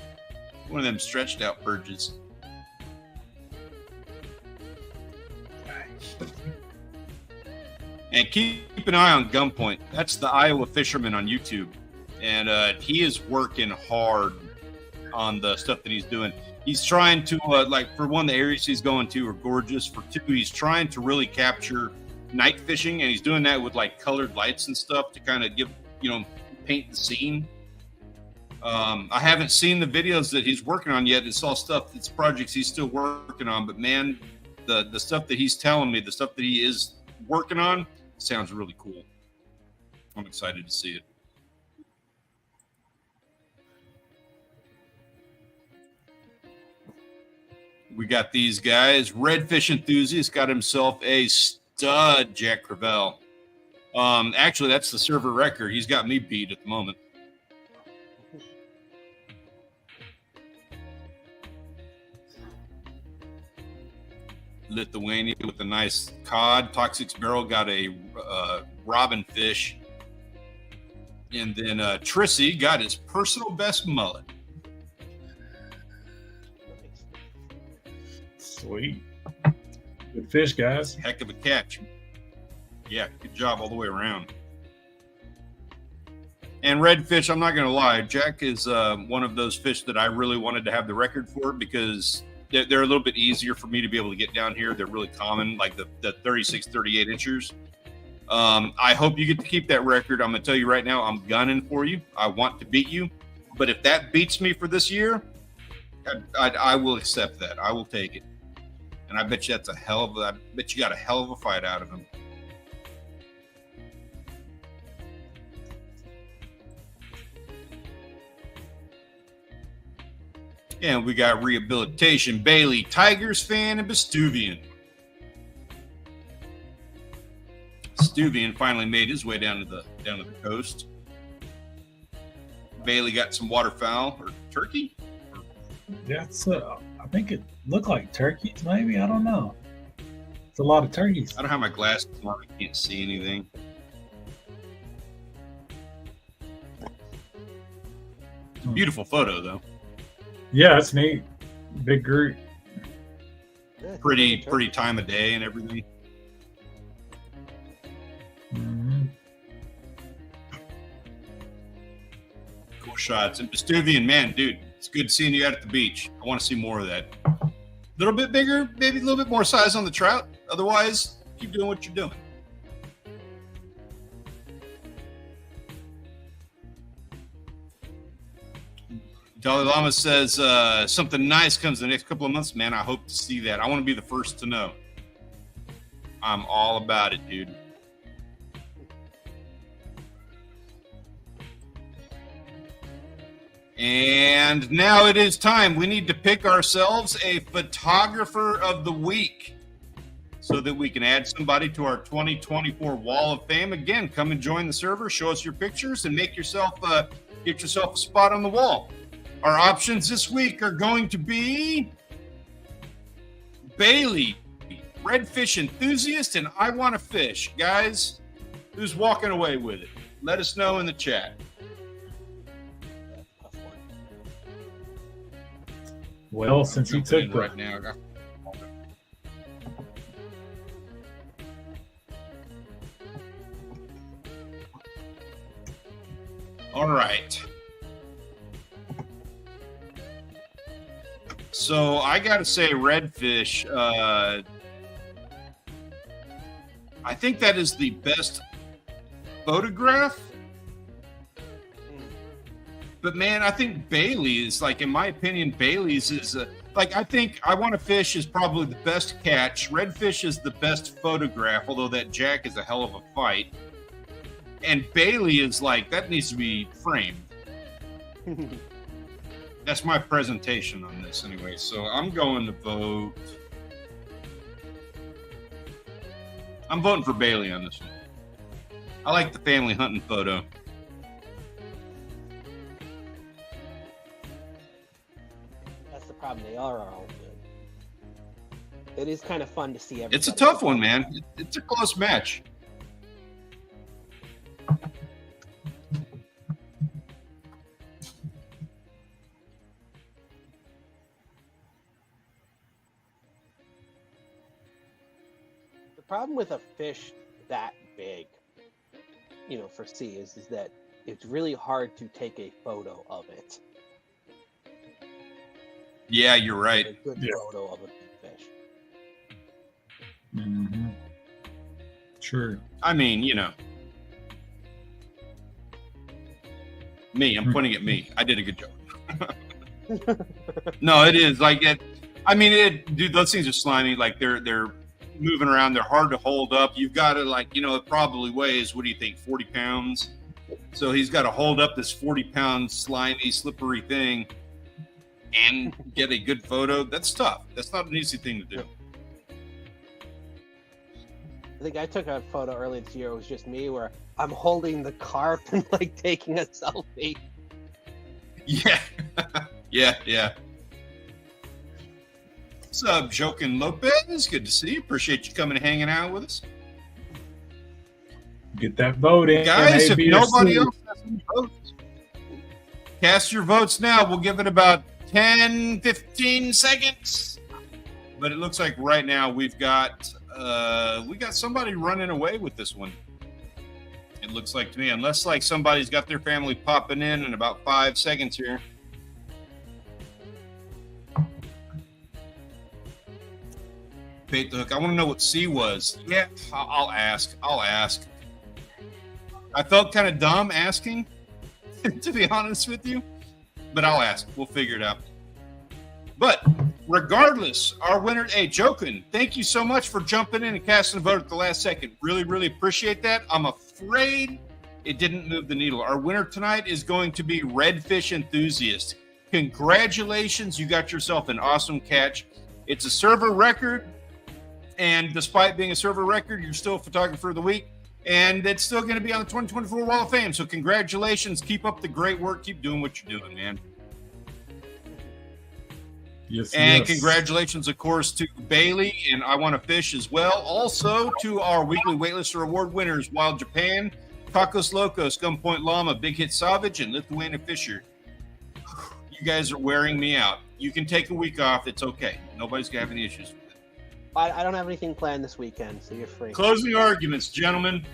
One of them stretched out perches. And keep an eye on Gunpoint. That's the Iowa fisherman on YouTube. And he is working hard on the stuff that he's doing. He's trying to, like, for one, the areas he's going to are gorgeous. For two, he's trying to really capture night fishing. And he's doing that with, like, colored lights and stuff to kind of give, paint the scene. I haven't seen the videos that he's working on yet. It's all stuff, it's projects he's still working on. But, man, the stuff that he's telling me, the stuff that he is working on, sounds really cool. I'm excited to see it. We got these guys. Redfish enthusiast got himself a stud Jack Crevalle. Actually, that's the server record. He's got me beat at the moment. Lithuania with a nice cod. Toxic Barrel got a robin fish. And then Trissy got his personal best mullet. Sweet. Good fish, guys. Heck of a catch. Yeah, good job all the way around. And redfish, I'm not going to lie, Jack is one of those fish that I really wanted to have the record for because they're a little bit easier for me to be able to get down here. They're really common, like the 36, 38 inchers. I hope you get to keep that record. I'm going to tell you right now, I'm gunning for you. I want to beat you. But if that beats me for this year, I will accept that. I will take it. And I bet you I bet you got a hell of a fight out of him. And we got Rehabilitation, Bailey, Tigers fan, and Bestuvian. Bestuvian finally made his way down to the coast. Bailey got some waterfowl or turkey. Yeah, I think it looked like turkeys, maybe. I don't know. It's a lot of turkeys. I don't have my glasses on. I can't see anything. Beautiful photo, though. Yeah, it's neat. Big group. Yeah, Pretty time of day and everything. Mm-hmm. Cool shots. And Bestuvian, man, dude, it's good seeing you out at the beach. I want to see more of that. A little bit bigger, maybe a little bit more size on the trout. Otherwise, keep doing what you're doing. Dalai Lama says something nice comes in the next couple of months. Man, I hope to see that. I want to be the first to know. I'm all about it, dude. And now it is time. We need to pick ourselves a photographer of the week so that we can add somebody to our 2024 Wall of Fame. Again, come and join the server, show us your pictures, and make yourself get yourself a spot on the wall. Our options this week are going to be Bailey, Redfish Enthusiast, and I Want to Fish. Guys, who's walking away with it? Let us know in the chat. Well, since he took right now. All right. So I got to say, redfish. I think that is the best photograph. But man, I think Bailey's, like, in my opinion, Bailey's is like, I think I Want to Fish is probably the best catch. Redfish is the best photograph, although that jack is a hell of a fight. And Bailey is like, that needs to be framed. That's my presentation on this anyway. So I'm going to vote. I'm voting for Bailey on this one. I like the family hunting photo. That's the problem. They are all good. It is kind of fun to see everybody. It's a tough one, man. It's a close match. The problem with a fish that big, you know, for sea is that it's really hard to take a photo of it. Yeah, you're right. A good photo of a big fish. Mm-hmm. Sure. I mean, you know, me. I'm pointing at me. I did a good job. No, it is like it. I mean, dude. Those things are slimy. Like they're moving around. They're hard to hold up. You've got to, like, you know, it probably weighs, what do you think, 40 pounds? So he's got to hold up this 40-pound slimy, slippery thing and get a good photo. That's tough. That's not an easy thing to do. I think I took a photo earlier this year. It was just me where I'm holding the carp and like taking a selfie. Yeah. Yeah. What's up, Joaquin Lopez? Good to see you. Appreciate you coming and hanging out with us. Get that vote in. Guys, if nobody else has any votes, cast your votes now. We'll give it about 10, 15 seconds. But it looks like right now we've got somebody running away with this one. It looks like to me, unless like somebody's got their family popping in about 5 seconds here. Bait the hook. I want to know what C was. Yeah, I'll ask. I felt kind of dumb asking, to be honest with you, but I'll ask. We'll figure it out. But regardless, our winner, hey, Jokin, thank you so much for jumping in and casting a vote at the last second. Really, really appreciate that. I'm afraid it didn't move the needle. Our winner tonight is going to be Redfish Enthusiast. Congratulations. You got yourself an awesome catch. It's a server record. And despite being a server record, you're still photographer of the week. And it's still going to be on the 2024 Wall of Fame. So congratulations. Keep up the great work. Keep doing what you're doing, man. Yes, and congratulations, of course, to Bailey and I Want to Fish as well. Also to our weekly Waitlister Award winners, Wild Japan, Tacos Locos, Gunpoint Llama, Big Hit Savage, and Lithuania Fisher. You guys are wearing me out. You can take a week off. It's okay. Nobody's going to have any issues with it. I don't have anything planned this weekend, so you're free. Closing arguments, gentlemen.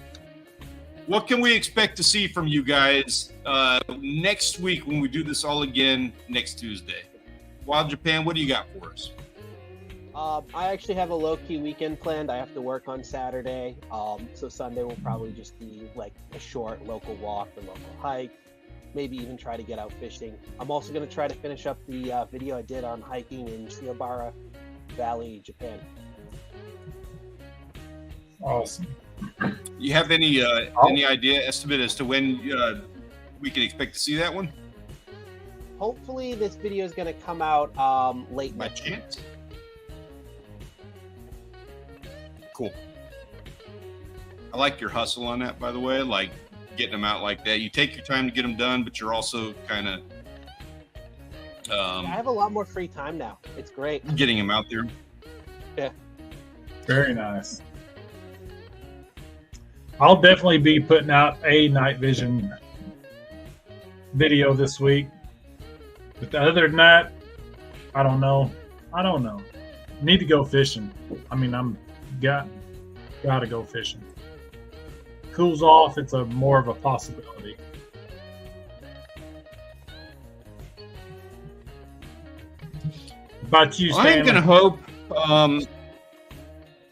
What can we expect to see from you guys next week when we do this all again next Tuesday? Wild Japan, what do you got for us? I actually have a low-key weekend planned. I have to work on Saturday, so Sunday will probably just be like a short local walk or local hike, maybe even try to get out fishing. I'm also going to try to finish up the video I did on hiking in Shiobara Valley, Japan. Awesome. You have any idea, estimate as to when we can expect to see that one? Hopefully this video is going to come out late By next week. chance? Cool. I like your hustle on that, by the way, like getting them out like that. You take your time to get them done, but you're also kind of I have a lot more free time now. It's great. getting them out there. Yeah. Very nice. I'll definitely be putting out a night vision video this week. But other than that, I don't know. Need to go fishing. I mean, gotta go fishing. Cools off, it's more of a possibility. about you, I'm Stanley? gonna hope.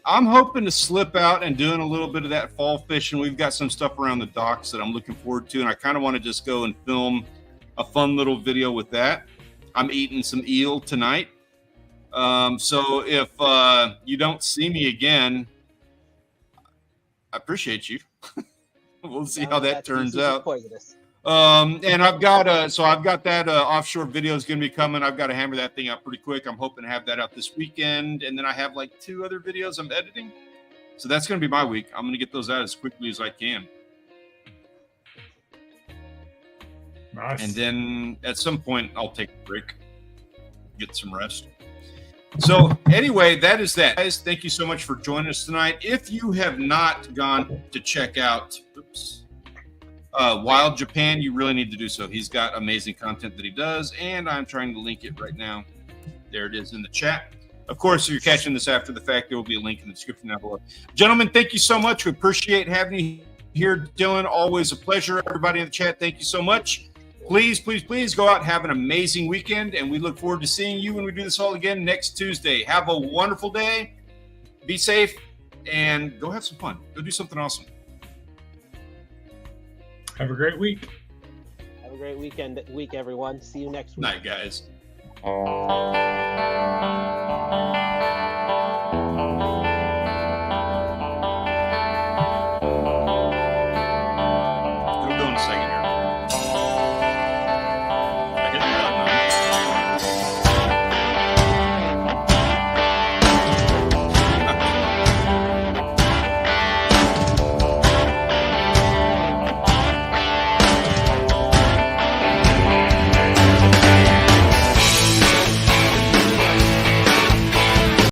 I'm hoping to slip out and doing a little bit of that fall fishing. We've got some stuff around the docks that I'm looking forward to, and I kind of want to just go and film a fun little video with that. I'm eating some eel tonight. So if you don't see me again, I appreciate you. We'll see how that turns out. Poisonous. And I've got that offshore video is going to be coming. I've got to hammer that thing out pretty quick. I'm hoping to have that out this weekend, and then I have like 2 other videos I'm editing. So that's going to be my week. I'm going to get those out as quickly as I can. Nice. And then at some point I'll take a break, get some rest. So anyway, that is that. Guys, thank you so much for joining us tonight. If you have not gone to check out Wild Japan, you really need to do so. He's got amazing content that he does, and I'm trying to link it right now. There it is in the chat. Of course, if you're catching this after the fact, there will be a link in the description down below. Gentlemen, thank you so much. We appreciate having you here, Dylan. Always a pleasure. Everybody in the chat, thank you so much. Please, please, please go out and have an amazing weekend, and we look forward to seeing you when we do this all again next Tuesday. Have a wonderful day. Be safe, and go have some fun. Go do something awesome. Have a great week. Have a great week, everyone. See you next week. Night, guys.